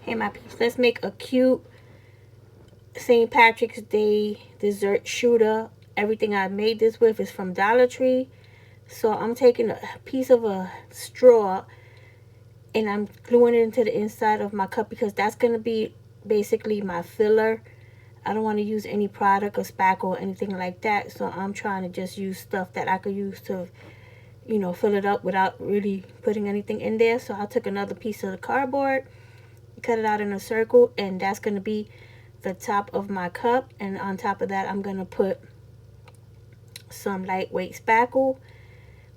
Hey my peeps, let's make a cute St. Patrick's Day dessert shooter. Everything I made this with is from Dollar Tree. So I'm taking a piece of a straw and I'm gluing it into the inside of my cup because that's going to be basically my filler. I don't want to use any product or spackle or anything like that. So I'm trying to just use stuff that I could use to, fill it up without really putting anything in there. So I took another piece of the cardboard, cut it out in a circle, and that's going to be the top of my cup. And on top of that, I'm going to put some lightweight spackle.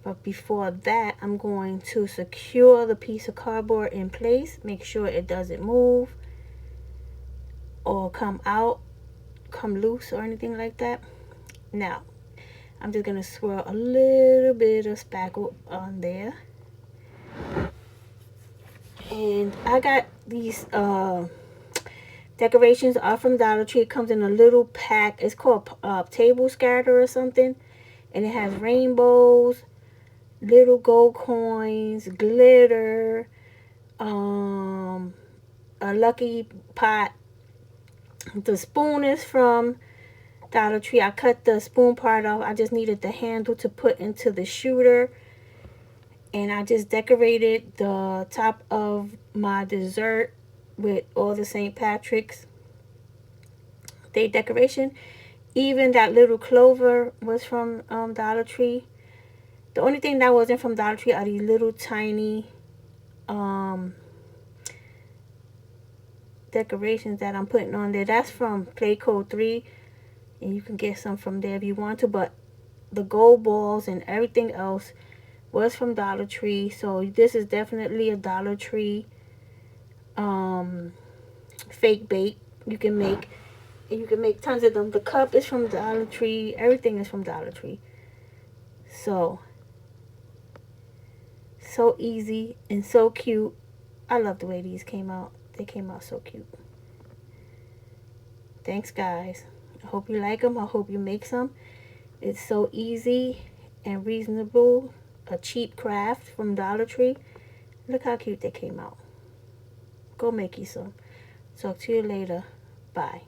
But before that, I'm going to secure the piece of cardboard in place. Make sure it doesn't move or come out, come loose or anything like that. Now, I'm just going to swirl a little bit of spackle on there. And I got these decorations are from Dollar Tree. It comes in a little pack. It's called table scatter or something. And it has rainbows, little gold coins, glitter, a lucky pot. The spoon is from Dollar Tree. I cut the spoon part off. I just needed the handle to put into the shooter. And I just decorated the top of my dessert with all the St. Patrick's Day decoration. Even that little clover was from Dollar Tree. The only thing that wasn't from Dollar Tree are these little tiny decorations that I'm putting on there. That's from Play Code 3. And you can get some from there if you want to. But the gold balls and everything else was from Dollar Tree. So this is definitely a Dollar Tree fake bake you can make. And you can make tons of them. The cup is from Dollar Tree. Everything is from Dollar Tree. So easy and so cute. I love the way these came out. They came out so cute. Thanks guys. I hope you like them. I hope you make some. It's so easy and reasonable. A cheap craft from Dollar Tree. Look how cute they came out. Go make you some. Talk to you later. Bye.